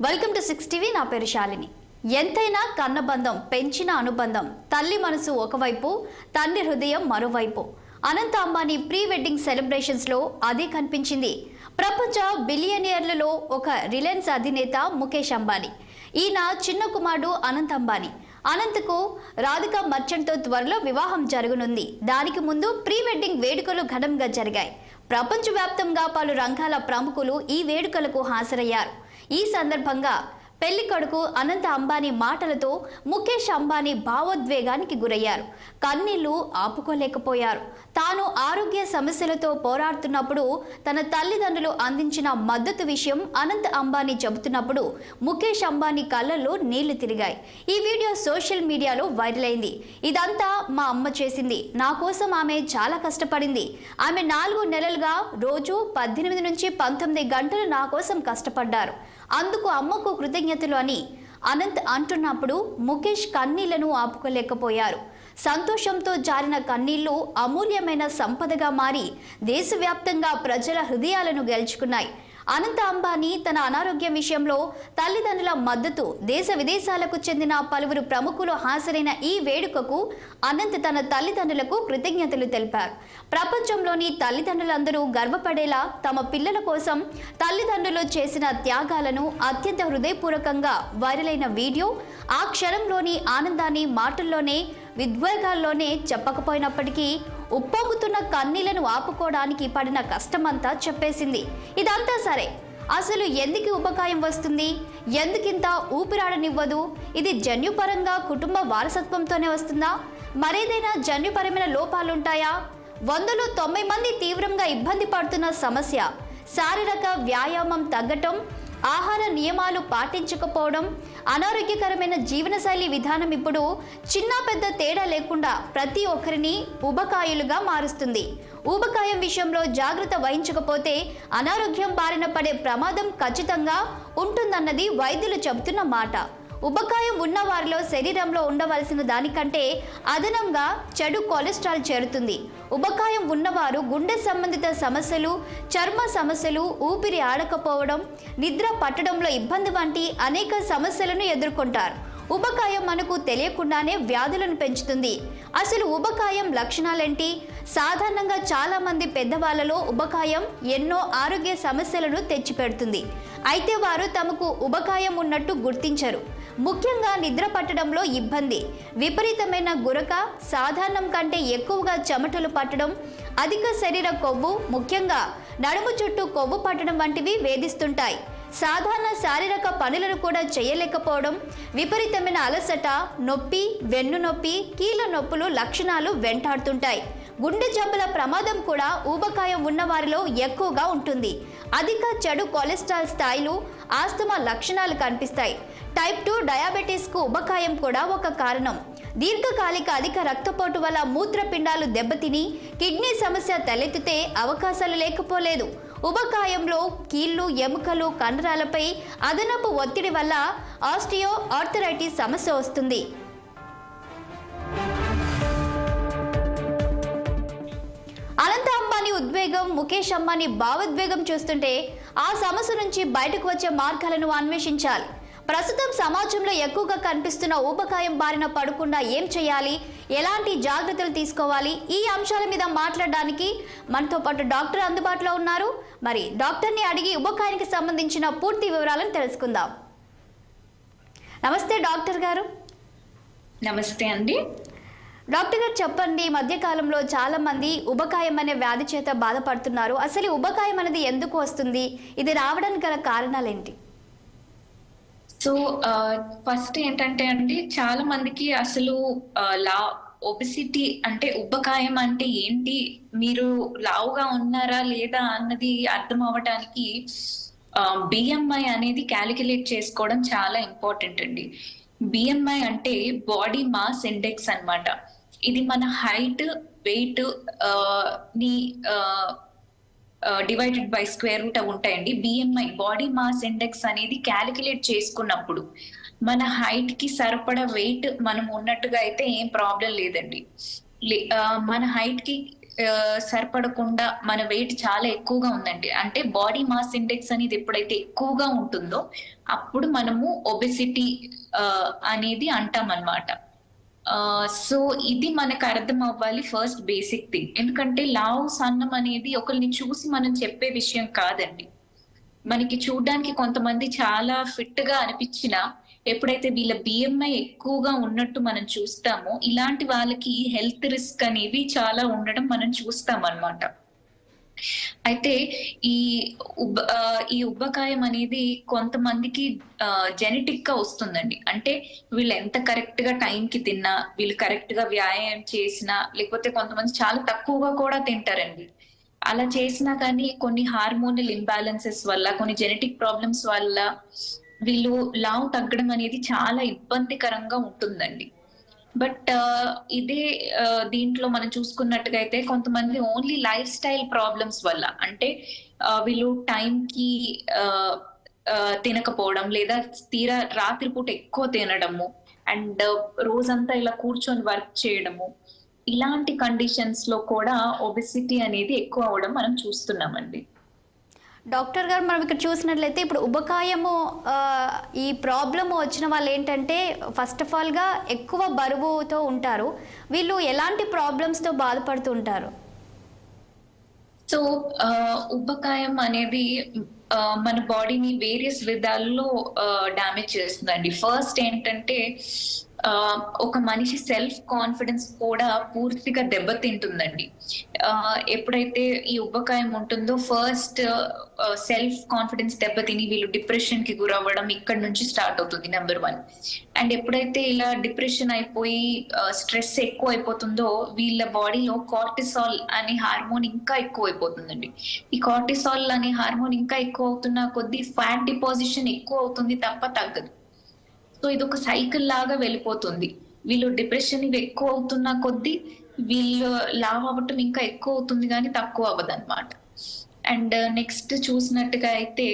Welcome to 6 TV. నా పేరు శాలిని. ఎంతైనా కన్నబంధం, పెంచిన అనుబంధం, తల్లి మనసు ఒకవైపు, తండ్రి హృదయం మరోవైపు. అనంత అంబానీ ప్రీ వెడ్డింగ్ సెలబ్రేషన్స్ లో అదే కనిపించింది. ప్రపంచ బిలియనియర్లలో ఒక రిలయన్స్ అధినేత ముఖేష్ అంబానీ. ఈయన చిన్న కుమారుడు అనంత్ అంబానీ. అనంత్కు రాధికా మర్చెంట్తో త్వరలో వివాహం జరగనుంది. దానికి ముందు ప్రీ వెడ్డింగ్ వేడుకలు ఘనంగా జరిగాయి. ప్రపంచవ్యాప్తంగా పలు రంగాల ప్రముఖులు ఈ వేడుకలకు హాజరయ్యారు. ఈ సందర్భంగా పెళ్లి కొడుకు అనంత అంబానీ మాటలతో ముఖేష్ అంబానీ భావోద్వేగానికి గురయ్యారు. కన్నీళ్లు ఆపుకోలేకపోయారు. తాను ఆరోగ్య సమస్యలతో పోరాడుతున్నప్పుడు తన తల్లిదండ్రులు అందించిన మద్దతు విషయం అనంత్ అంబానీ చెబుతున్నప్పుడు ముఖేష్ అంబానీ కళ్ళల్లో నీళ్లు తిరిగాయి. ఈ వీడియో సోషల్ మీడియాలో వైరల్ అయింది. ఇదంతా మా అమ్మ చేసింది. నా కోసం ఆమె చాలా కష్టపడింది. ఆమె 4 నెలలుగా రోజు 18 నుంచి 19 గంటలు నా కోసం కష్టపడ్డారు. అందుకు అమ్మకు కృతజ్ఞతలు అని అనంత్ అంటున్నప్పుడు ముఖేష్ కన్నీళ్లను ఆపుకోలేకపోయారు. సంతోషంతో జారిన కన్నీళ్లు అమూల్యమైన సంపదగా మారి దేశవ్యాప్తంగా ప్రజల హృదయాలను గెలుచుకున్నాయి. అనంత అంబానీ తన అనారోగ్యం విషయంలో తల్లిదండ్రుల మద్దతు, దేశ విదేశాలకు చెందిన పలువురు ప్రముఖులు హాజరైన ఈ వేడుకకు అనంత్ తన తల్లిదండ్రులకు కృతజ్ఞతలు తెలిపారు. ప్రపంచంలోని తల్లిదండ్రులందరూ గర్వపడేలా తమ పిల్లల కోసం తల్లిదండ్రులు చేసిన త్యాగాలను అత్యంత హృదయపూర్వకంగా వైరల్ అయిన వీడియో ఆ క్షణంలోని ఆనందాన్ని మాటల్లోనే, విద్వేగాల్లోనే చెప్పకపోయినప్పటికీ ఉప్పొంగుతున్న కన్నీళ్లను ఆపుకోవడానికి పడిన కష్టమంతా చెప్పేసింది. ఇదంతా సరే, అసలు ఎందుకు ఉపకాయం వస్తుంది? ఎందుకింత ఊపిరాడనివ్వదు? ఇది జన్యుపరంగా కుటుంబ వారసత్వంతోనే వస్తుందా? మరేదైనా జన్యుపరమైన లోపాలుంటాయా? 100లో 90 మంది తీవ్రంగా ఇబ్బంది పడుతున్న సమస్య శారీరక వ్యాయామం తగ్గటం, ఆహార నియమాలు పాటించకపోవడం, అనారోగ్యకరమైన జీవనశైలి విధానం ఇప్పుడు చిన్న పెద్ద తేడా లేకుండా ప్రతి ఒక్కరిని ఊబకాయులుగా మారుస్తుంది. ఊబకాయం విషయంలో జాగ్రత్త వహించకపోతే అనారోగ్యం బారిన పడే ప్రమాదం ఖచ్చితంగా ఉంటుందన్నది వైద్యులు చెబుతున్న మాట. ఉబకాయం ఉన్న వారిలో శరీరంలో ఉండవలసిన దానికంటే అదనంగా చెడు కొలెస్ట్రాల్ చేరుతుంది. ఉబకాయం ఉన్నవారు గుండె సంబంధిత సమస్యలు, చర్మ సమస్యలు, ఊపిరి ఆడకపోవడం, నిద్ర పట్టడంలో ఇబ్బంది వంటి అనేక సమస్యలను ఎదుర్కొంటారు. ఉబకాయం మనకు తెలియకుండానే వ్యాధులను పెంచుతుంది. అసలు ఉబకాయం లక్షణాలేంటి? సాధారణంగా చాలా మంది పెద్దవాళ్లలో ఉబకాయం ఎన్నో ఆరోగ్య సమస్యలను తెచ్చిపెడుతుంది. అయితే వారు తమకు ఉబకాయం ఉన్నట్టు గుర్తించరు. ముఖ్యంగా నిద్ర పట్టడంలో ఇబ్బంది, విపరీతమైన గురక, సాధారణం కంటే ఎక్కువగా చెమటలు పట్టడం, అధిక శరీర కొవ్వు, ముఖ్యంగా నడుము చుట్టూ కొవ్వు పట్టడం వంటివి వేధిస్తుంటాయి. సాధారణ శారీరక పనులను కూడా చేయలేకపోవడం, విపరీతమైన అలసట, నొప్పి, వెన్ను నొప్పి, కీళ్ళ నొప్పులు లక్షణాలు వెంటాడుతుంటాయి. గుండె జబ్బుల ప్రమాదం కూడా ఊబకాయం ఉన్నవారిలో ఎక్కువగా ఉంటుంది. అధిక చెడు కొలెస్ట్రాల్ స్థాయిలు, ఆస్తమా లక్షణాలు కనిపిస్తాయి. టైప్ 2 డయాబెటీస్కు ఉబకాయం కూడా ఒక కారణం. దీర్ఘకాలిక అధిక రక్తపోటు వల్ల మూత్రపిండాలు దెబ్బతిని కిడ్నీ సమస్య తలెత్తితే అవకాశాలు లేకపోలేదు. ఉబకాయంలో కీళ్లు, ఎముకలు, కండరాలపై అదనపు ఒత్తిడి వల్ల ఆస్టియో ఆర్థరైటిస్ సమస్య వస్తుంది. అనంత అంబానీ ఉద్వేగం, ముఖేష్ అంబానీ భావోద్వేగం చూస్తుంటే ఆ సమస్య నుంచి బయటకు వచ్చే మార్గాలను అన్వేషించాలి. ప్రస్తుతం సమాజంలో ఎక్కువగా కనిపిస్తున్న ఊబకాయం బారిన పడకుండా ఏం చేయాలి, ఎలాంటి జాగ్రత్తలు తీసుకోవాలి, ఈ అంశాల మీద మాట్లాడడానికి మనతో పాటు డాక్టర్ అందుబాటులో ఉన్నారు. మరి డాక్టర్ని అడిగి ఉబకాయానికి సంబంధించిన పూర్తి వివరాలను తెలుసుకుందాం. నమస్తే డాక్టర్ గారు. నమస్తే అండి. డాక్టర్ గారు చెప్పండి, మధ్యకాలంలో చాలా మంది ఉబకాయం అనే వ్యాధి చేత బాధపడుతున్నారు. అసలు ఉబకాయం అనేది ఎందుకు వస్తుంది? ఇది రావడానికి గల కారణాలు ఏంటి? సో ఫస్ట్ ఏంటంటే అండి, చాలా మందికి అసలు ఒబెసిటీ అంటే ఉబ్బకాయం అంటే ఏంటి, మీరు లావుగా ఉన్నారా లేదా అన్నది అర్థం అవ్వడానికి బిఎంఐ అనేది క్యాలిక్యులేట్ చేసుకోవడం చాలా ఇంపార్టెంట్ అండి. బిఎంఐ అంటే బాడీ మాస్ ఇండెక్స్ అన్నమాట. ఇది మన హైట్, వెయిట్ ని డివైడెడ్ బై స్క్వేర్ రూట్ అవి ఉంటాయండి. బిఎంఐ బాడీ మాస్ ఇండెక్స్ అనేది క్యాలిక్యులేట్ చేసుకున్నప్పుడు మన హైట్ కి సరిపడా వెయిట్ మనం ఉన్నట్టుగా అయితే ఏం ప్రాబ్లం లేదండి. మన హైట్ కి సరిపడకుండా మన వెయిట్ చాలా ఎక్కువగా ఉందండి. అంటే బాడీ మాస్ ఇండెక్స్ అనేది ఎప్పుడైతే ఎక్కువగా ఉంటుందో అప్పుడు మనము ఒబెసిటీ అనేది అంటామన్నమాట. సో ఇది మనకు అర్థం అవ్వాలి ఫస్ట్ బేసిక్ థింగ్. ఎందుకంటే లావు, సన్నం అనేది ఒకరిని చూసి మనం చెప్పే విషయం కాదండి. మనకి చూడ్డానికి కొంతమంది చాలా ఫిట్ గా అనిపించినా ఎప్పుడైతే వీళ్ళ బిఎంఐ ఎక్కువగా ఉన్నట్టు మనం చూస్తామో ఇలాంటి వాళ్ళకి హెల్త్ రిస్క్ అనేవి చాలా ఉండడం మనం చూస్తామన్నమాట. అయితే ఈ ఈ ఉబ్బకాయం అనేది కొంతమందికి జెనెటిక్ గా వస్తుందండి. అంటే వీళ్ళు ఎంత కరెక్ట్ గా టైం కి తిన్నా, వీళ్ళు కరెక్ట్ గా వ్యాయామం చేసినా, లేకపోతే కొంతమంది చాలా తక్కువగా కూడా తింటారండి. అలా చేసినా కానీ కొన్ని హార్మోనల్ ఇంబాలెన్సెస్ వల్ల, కొన్ని జెనెటిక్ ప్రాబ్లమ్స్ వల్ల వీళ్ళు లావు తగ్గడం అనేది చాలా ఇబ్బందికరంగా ఉంటుందండి. బట్ ఇదే దీంట్లో మనం చూసుకున్నట్టుగా అయితే కొంతమంది ఓన్లీ లైఫ్ స్టైల్ ప్రాబ్లమ్స్ వల్ల, అంటే వీళ్ళు టైంకి తినకపోవడం, లేదా తీరా రాత్రిపూట ఎక్కువ తినడము, అండ్ రోజంతా ఇలా కూర్చొని వర్క్ చేయడము, ఇలాంటి కండిషన్స్ లో కూడా ఒబెసిటీ అనేది ఎక్కువ అవడం మనం చూస్తున్నామండి. డాక్టర్ గారు, మనం ఇక్కడ చూసినట్లయితే ఇప్పుడు ఉబకాయము ఈ ప్రాబ్లమ్ వచ్చిన వాళ్ళు ఏంటంటే ఫస్ట్ ఆఫ్ ఆల్గా ఎక్కువ బరువుతో ఉంటారు. వీళ్ళు ఎలాంటి ప్రాబ్లమ్స్తో బాధపడుతూ ఉంటారు? సో ఉబ్బకాయం అనేది మన బాడీని వేరియస్ విధాల్లో డ్యామేజ్ చేస్తుందండి. ఫస్ట్ ఏంటంటే ఒక మనిషి సెల్ఫ్ కాన్ఫిడెన్స్ కూడా పూర్తిగా దెబ్బతింటుందండి. ఎప్పుడైతే ఈ ఉబ్బకాయం ఉంటుందో ఫస్ట్ సెల్ఫ్ కాన్ఫిడెన్స్ దెబ్బతిని వీళ్ళు డిప్రెషన్ కి గురవ్వడం ఇక్కడ నుంచి స్టార్ట్ అవుతుంది, నెంబర్ 1. అండ్ ఎప్పుడైతే ఇలా డిప్రెషన్ అయిపోయి స్ట్రెస్ ఎక్కువ అయిపోతుందో వీళ్ళ బాడీలో కార్టిసాల్ అనే హార్మోన్ ఇంకా ఎక్కువ అయిపోతుందండి. ఈ కార్టిసాల్ అనే హార్మోన్ ఇంకా ఎక్కువ అవుతున్న కొద్దీ ఫ్యాట్ డిపాజిషన్ ఎక్కువ అవుతుంది తప్ప తగ్గదు. సో ఇది ఒక సైకిల్ లాగా వెళ్ళిపోతుంది. వీళ్ళు డిప్రెషన్ ఇవి ఎక్కువ అవుతున్న కొద్దీ వీళ్ళు లావ్ అవ్వటం ఇంకా ఎక్కువ అవుతుంది కానీ తక్కువ అవ్వదు అనమాట. అండ్ నెక్స్ట్ చూసినట్టుగా అయితే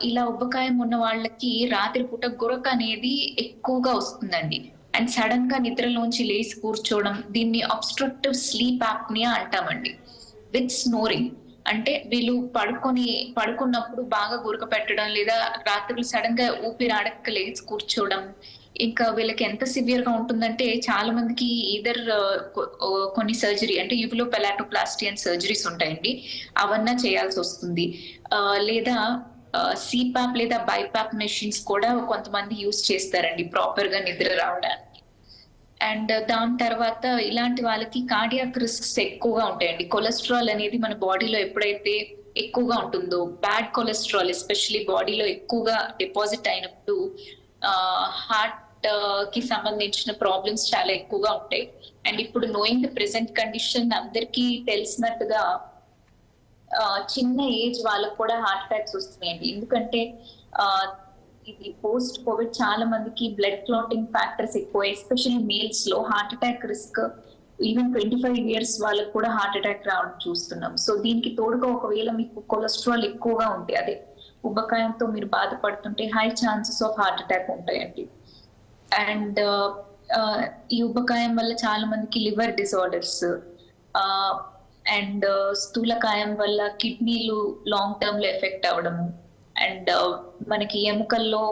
ఇలా ఉబ్బకాయం ఉన్న వాళ్ళకి రాత్రిపూట గురక అనేది ఎక్కువగా వస్తుందండి. అండ్ సడన్ గా నిద్రలోంచి లేచి కూర్చోవడం, దీన్ని అబ్స్ట్రక్టివ్ స్లీప్ యాప్నియా అంటామండి, విత్ స్నోరింగ్. అంటే వీళ్ళు పడుకున్నప్పుడు బాగా గురక పెట్టడం, లేదా రాత్రులు సడన్ గా ఊపిరాడక లేచి కూర్చోవడం. ఇంకా వీళ్ళకి ఎంత సివియర్ గా ఉంటుందంటే చాలా మందికి ఈదర్ కొన్ని సర్జరీ, అంటే యూబులోపెలాటోప్లాస్టీ అండ్ సర్జరీస్ ఉంటాయండి, అవన్నా చేయాల్సి వస్తుంది. లేదా సిపాప్ లేదా బైపాప్ మెషిన్స్ కూడా కొంతమంది యూజ్ చేస్తారండి ప్రాపర్ గా నిద్ర రావడానికి. అండ్ దాని తర్వాత ఇలాంటి వాళ్ళకి కార్డియాక్ రిస్క్స్ ఎక్కువగా ఉంటాయండి. కొలెస్ట్రాల్ అనేది మన బాడీలో ఎప్పుడైతే ఎక్కువగా ఉంటుందో, బ్యాడ్ కొలెస్ట్రాల్ ఎస్పెషల్లీ బాడీలో ఎక్కువగా డిపాజిట్ అయినప్పుడు హార్ట్ కి సంబంధించిన ప్రాబ్లమ్స్ చాలా ఎక్కువగా ఉంటాయి. అండ్ ఇప్పుడు నోయింగ్ ద ప్రెసెంట్ కండిషన్ అందరికీ తెలిసినట్టుగా చిన్న ఏజ్ వాళ్ళకు కూడా హార్ట్ అటాక్స్ వస్తున్నాయండి. ఎందుకంటే ఇది పోస్ట్ కోవిడ్ చాలా మందికి బ్లడ్ క్లాటింగ్ ఫ్యాక్టర్స్ ఎక్కువ, ఎస్పెషల్లీ మేల్స్ లో heart attack risk even 25 years వాళ్ళకు కూడా హార్ట్ అటాక్ రావడం చూస్తున్నాం. సో దీనికి తోడుగా ఒకవేళ మీకు కొలెస్ట్రాల్ ఎక్కువగా ఉంటే, అదే ఉబ్బకాయంతో మీరు బాధపడుతుంటే high chances of heart attack ఉంటాయండి. అండ్ ఈ ఉబ్బకాయం వల్ల చాలా మందికి లివర్ డిసార్డర్స్, అండ్ స్థూలకాయం వల్ల కిడ్నీలు లాంగ్ టర్మ్ లో ఎఫెక్ట్ అవడము, అండ్ మనకి ఎముకల్లో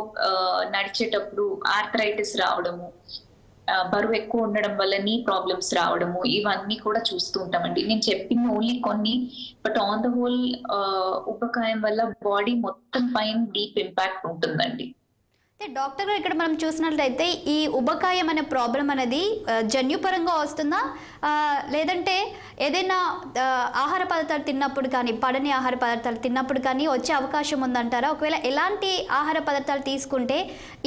నడిచేటప్పుడు ఆర్థరైటిస్ రావడము, బరువు ఎక్కువ ఉండడం వల్ల నీ ప్రాబ్లమ్స్ రావడము, ఇవన్నీ కూడా చూస్తూ ఉంటామండి. నేను చెప్పింది ఓన్లీ కొన్ని, బట్ ఆన్ ద హోల్ ఉబ్బకాయం వల్ల బాడీ మొత్తం పైన డీప్ ఇంపాక్ట్ ఉంటుందండి. డాక్టర్ గారు, ఇక్కడ మనం చూసినట్లయితే ఈ ఉబకాయం అనే ప్రాబ్లం అనేది జన్యుపరంగా వస్తుందా, లేదంటే ఏదైనా ఆహార పదార్థాలు తిన్నప్పుడు కానీ, పడని ఆహార పదార్థాలు తిన్నప్పుడు కానీ వచ్చే అవకాశం ఉందంటారా? ఒకవేళ ఎలాంటి ఆహార పదార్థాలు తీసుకుంటే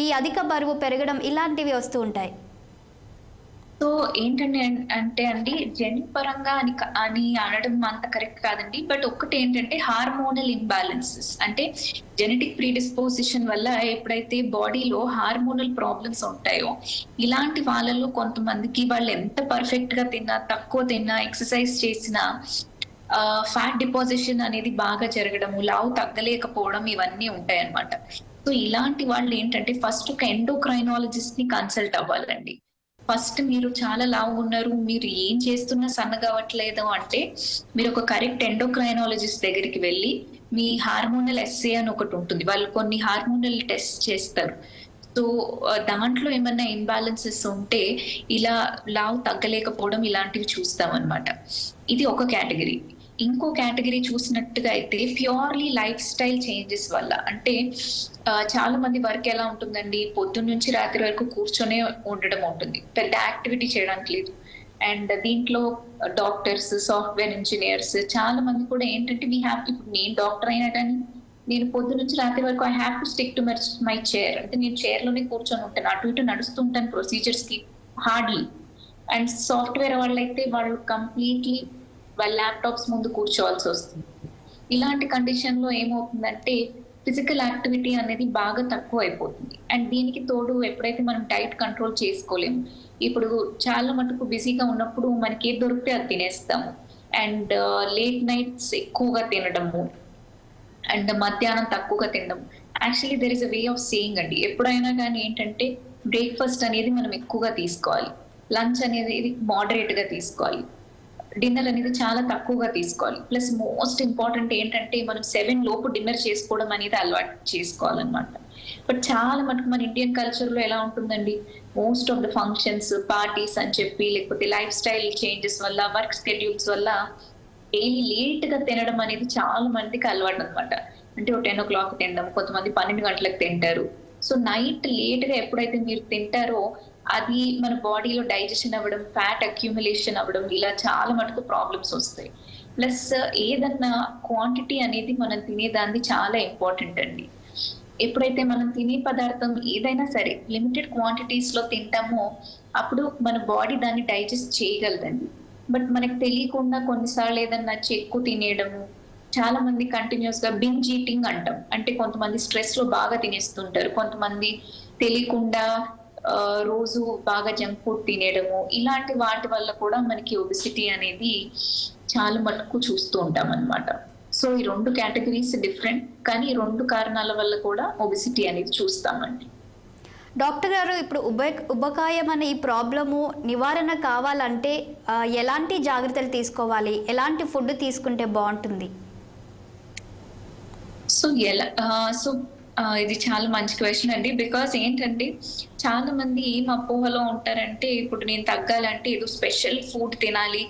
ఈ అధిక బరువు పెరగడం ఇలాంటివి వస్తూ ఉంటాయి? సో ఏంటంటే అండి జన్యుపరంగా అని అనడం అంత కరెక్ట్ కాదండి. బట్ ఒక్కటి ఏంటంటే హార్మోనల్ ఇంబ్యాలెన్సెస్, అంటే జెనెటిక్ ప్రీడిస్పోజిషన్ వల్ల ఎప్పుడైతే బాడీలో హార్మోనల్ ప్రాబ్లమ్స్ ఉంటాయో ఇలాంటి వాళ్ళలో కొంతమందికి వాళ్ళు ఎంత పర్ఫెక్ట్ గా తిన్నా, తక్కువ తిన్నా, ఎక్సర్సైజ్ చేసినా ఫ్యాట్ డిపాజిషన్ అనేది బాగా జరగడము, లావు తగ్గలేకపోవడం, ఇవన్నీ ఉంటాయి అన్నమాట. సో ఇలాంటి వాళ్ళు ఏంటంటే ఫస్ట్ ఒక ఎండోక్రైనాలజిస్ట్ ని కన్సల్ట్ అవ్వాలండి. ఫస్ట్ మీరు చాలా లావు ఉన్నారు, మీరు ఏం చేస్తున్నా సన్నగా అవ్వట్లేదు అంటే మీరు ఒక కరెక్ట్ ఎండోక్రైనాలజిస్ట్ దగ్గరికి వెళ్ళి మీ హార్మోనల్ ఎస్ఏ అని ఒకటి ఉంటుంది. వాళ్ళు కొన్ని హార్మోనల్ టెస్ట్ చేస్తారు. సో దాంట్లో ఏమన్నా ఇంబ్యాలెన్సెస్ ఉంటే ఇలా లావు తగ్గలేకపోవడం ఇలాంటివి చూస్తామన్నమాట. ఇది ఒక కేటగిరీ. ఇంకో కేటగిరీ చూసినట్టుగా అయితే ప్యూర్లీ లైఫ్ స్టైల్ చేంజెస్ వల్ల, అంటే చాలా మంది వర్క్ ఎలా ఉంటుందండి, పొద్దున్న నుంచి రాత్రి వరకు కూర్చొనే ఉండడం ఉంటుంది, పెద్ద యాక్టివిటీ చేయడానికి లేదు. అండ్ దీంట్లో డాక్టర్స్, సాఫ్ట్వేర్ ఇంజనీర్స్ చాలా మంది కూడా ఏంటంటే ఇప్పుడు నేను డాక్టర్ అయినా కానీ నేను పొద్దు నుంచి రాత్రి వరకు I have to stick to my chair, అంటే నేను చైర్ లోనే కూర్చొని ఉంటాను, అటు ఇటు నడుస్తూ ఉంటాను ప్రొసీజర్స్ కి హార్డ్లీ. అండ్ సాఫ్ట్వేర్ వాళ్ళైతే వాళ్ళు కంప్లీట్లీ వాళ్ళ ల్యాప్టాప్స్ ముందు కూర్చోవాల్సి వస్తుంది. ఇలాంటి కండిషన్ లో ఏమవుతుందంటే ఫిజికల్ యాక్టివిటీ అనేది బాగా తక్కువ అయిపోతుంది. అండ్ దీనికి తోడు ఎప్పుడైతే మనం డైట్ కంట్రోల్ చేసుకోలేము, ఇప్పుడు చాలా మటుకు బిజీగా ఉన్నప్పుడు మనకి ఏది దొరికితే అది తినేస్తాము. అండ్ లేట్ నైట్స్ ఎక్కువగా తినడము అండ్ మధ్యాహ్నం తక్కువగా తినడం. Actually there is a way of saying అండి, ఎప్పుడైనా కానీ ఏంటంటే బ్రేక్ఫాస్ట్ అనేది మనం ఎక్కువగా తీసుకోవాలి, లంచ్ అనేది మోడరేట్ గా తీసుకోవాలి, డిన్నర్ అనేది చాలా తక్కువగా తీసుకోవాలి. ప్లస్ మోస్ట్ ఇంపార్టెంట్ ఏంటంటే మనం 7 లోపు డిన్నర్ చేసుకోవడం అనేది అలవాటు చేసుకోవాలన్నమాట. బట్ చాలా మటుకు మన ఇండియన్ కల్చర్ లో ఎలా ఉంటుందండి, most of the functions, parties అని చెప్పి లేకపోతే లైఫ్ స్టైల్ చేంజెస్ వల్ల, వర్క్ స్కెడ్యూల్స్ వల్ల డైలీ లేట్ గా తినడం అనేది చాలా మందికి అలవాటు అనమాట. అంటే ఒక 10 o'clock తినడం, కొంతమంది 12 గంటలకు తింటారు. సో నైట్ లేట్ గా ఎప్పుడైతే మీరు తింటారో అది మన బాడీలో డైజెషన్ అవ్వడం, ఫ్యాట్ అక్యూములేషన్ అవ్వడం, ఇలా చాలా మటుకు ప్రాబ్లమ్స్ వస్తాయి. ప్లస్ ఏదన్నా క్వాంటిటీ అనేది మనం తినేదాన్ని చాలా ఇంపార్టెంట్ అండి. ఎప్పుడైతే మనం తినే పదార్థం ఏదైనా సరే లిమిటెడ్ క్వాంటిటీస్ లో తింటామో అప్పుడు మన బాడీ దాన్ని డైజెస్ట్ చేయగలదండి. బట్ మనకు తెలియకుండా కొన్నిసార్లు ఏదన్నా ఎక్కువ తినేయడము, చాలా మంది కంటిన్యూస్ గా బింజ్ ఈటింగ్ అంటాం, అంటే కొంతమంది స్ట్రెస్ లో బాగా తినేస్తుంటారు, కొంతమంది తెలియకుండా రోజు బాగా జంక్ ఫుడ్ తినేయడము, ఇలాంటి వాటి వల్ల కూడా మనకి ఒబెసిటీ అనేది చాలా మటుకు చూస్తూ ఉంటాం అన్నమాట. సో ఈ 2 కేటగిరీస్ డిఫరెంట్, కానీ ఈ 2 కారణాల వల్ల కూడా ఒబెసిటీ అనేది చూస్తామండి. డాక్టర్ గారు, ఇప్పుడు ఉబకాయం అనే ఈ ప్రాబ్లము నివారణ కావాలంటే ఎలాంటి జాగ్రత్తలు తీసుకోవాలి, ఎలాంటి ఫుడ్ తీసుకుంటే బాగుంటుంది? సో ఇది చాలా మంచి క్వశ్చన్ అండి. బికాస్ ఏంటంటే చాలా మంది ఏం అపోహలో ఉంటారంటే ఇప్పుడు నేను తగ్గాలంటే ఏదో స్పెషల్ ఫుడ్ తినాలి,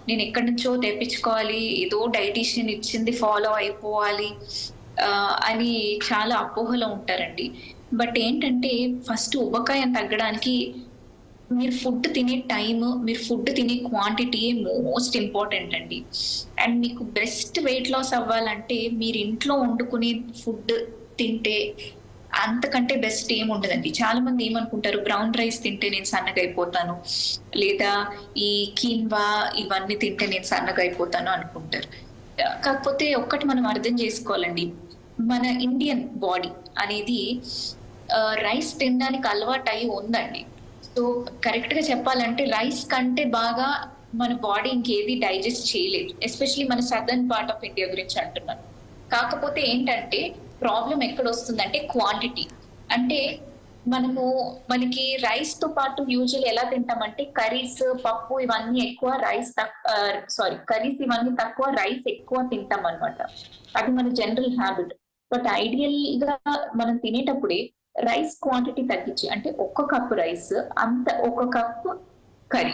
నేను ఎక్కడి నుంచో తెప్పించుకోవాలి, ఏదో డైటీషియన్ ఇచ్చింది ఫాలో అయిపోవాలి అని చాలా అపోహలో ఉంటారండి. బట్ ఏంటంటే ఫస్ట్ ఉబకాయం తగ్గడానికి మీరు ఫుడ్ తినే టైమ్, మీరు ఫుడ్ తినే క్వాంటిటీ మోస్ట్ ఇంపార్టెంట్ అండి. అండ్ మీకు బెస్ట్ వెయిట్ లాస్ అవ్వాలంటే మీరు ఇంట్లో వండుకునే ఫుడ్ తింటే అంతకంటే బెస్ట్ ఏమి ఉండదండి. చాలా మంది ఏమనుకుంటారు, బ్రౌన్ రైస్ తింటే నేను సన్నగా అయిపోతాను, లేదా ఈ కీన్వా ఇవన్నీ తింటే నేను సన్నగా అయిపోతాను అనుకుంటారు. కాకపోతే ఒక్కటి మనం అర్థం చేసుకోవాలండి, మన ఇండియన్ బాడీ అనేది రైస్ తినడానికి అలవాటు అయి ఉందండి. సో కరెక్ట్ గా చెప్పాలంటే రైస్ కంటే బాగా మన బాడీ ఇంకేది డైజెస్ట్ చేయలేదు, ఎస్పెషలీ మన సదర్న్ పార్ట్ ఆఫ్ ఇండియా గురించి అంటున్నాను. కాకపోతే ఏంటంటే ప్రాబ్లం ఎక్కడ వస్తుందంటే క్వాంటిటీ. అంటే మనకి రైస్ తో పాటు యూజువల్ ఎలా తింటామంటే కర్రీస్, పప్పు ఇవన్నీ ఎక్కువ, కర్రీస్ ఇవన్నీ తక్కువ, రైస్ ఎక్కువ తింటాం అనమాట. అది మన జనరల్ హ్యాబిట్. బట్ ఐడియల్ గా మనం తినేటప్పుడే రైస్ క్వాంటిటీ తగ్గించి, అంటే 1 కప్పు రైస్ అంత 1 కప్పు కర్రీ,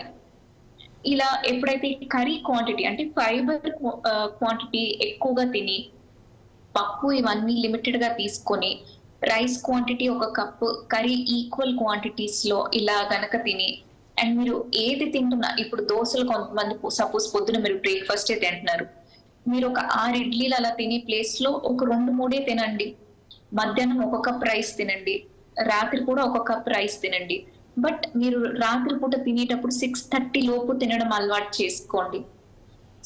ఇలా ఎప్పుడైతే కర్రీ క్వాంటిటీ అంటే ఫైబర్ క్వాంటిటీ ఎక్కువగా తిని, పప్పు ఇవన్నీ లిమిటెడ్ గా తీసుకొని, rice quantity 1 cup, curry equal quantities లో ఇలా గనక తిని, అండ్ మీరు ఏది తింటున్నా, ఇప్పుడు దోశలు కొంతమంది సపోజ్ పొద్దున మీరు బ్రేక్ఫాస్ట్ తింటున్నారు, మీరు ఒక 6 ఇడ్లీలు అలా తినే ప్లేస్ లో ఒక 2-3 తినండి. మధ్యాహ్నం 1 కప్ రైస్ తినండి, రాత్రి కూడా 1 కప్ రైస్ తినండి. బట్ మీరు రాత్రి పూట తినేటప్పుడు 6:30 లోపు తినడం అలవాటు చేసుకోండి.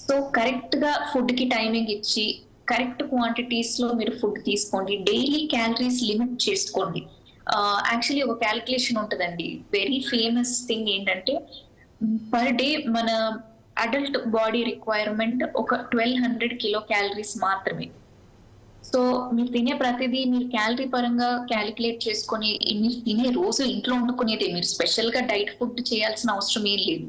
సో కరెక్ట్ గా ఫుడ్ కి టైమింగ్ ఇచ్చి కరెక్ట్ క్వాంటిటీస్ లో మీరు ఫుడ్ తీసుకోండి. డైలీ క్యాలరీస్ లిమిట్ చేసుకోండి. యాక్చువల్లీ ఒక క్యాలిక్యులేషన్ ఉంటుందండి, వెరీ ఫేమస్ థింగ్ ఏంటంటే పర్ డే మన అడల్ట్ బాడీ రిక్వైర్మెంట్ ఒక 1200 కిలో క్యాలరీస్ మాత్రమే. సో మీరు తినే ప్రతిదీ మీరు క్యాలరీ పరంగా క్యాలిక్యులేట్ చేసుకొని మీరు తినే రోజు ఇంట్లో వండుకునేది, మీరు స్పెషల్ గా డైట్ ఫుడ్ చేయాల్సిన అవసరం ఏం లేదు.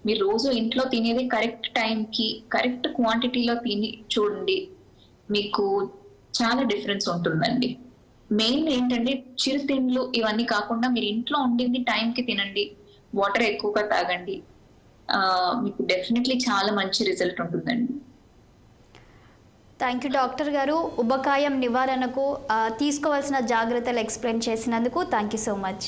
మీరు రోజు ఇంట్లో తినేది కరెక్ట్ టైంకి కరెక్ట్ క్వాంటిటీలో తిని చూడండి, మీకు చాలా డిఫరెన్స్ ఉంటుందండి. మెయిన్ ఏంటంటే చిరుతిండ్లు ఇవన్నీ కాకుండా మీరు ఇంట్లో వండింది టైంకి తినండి, వాటర్ ఎక్కువగా తాగండి, మీకు డెఫినెట్లీ చాలా మంచి రిజల్ట్ ఉంటుందండి. థ్యాంక్ యూ డాక్టర్ గారు. ఉబకాయం నివారణకు తీసుకోవాల్సిన జాగ్రత్తలు ఎక్స్ప్లెయిన్ చేసినందుకు థ్యాంక్ యూ సో మచ్.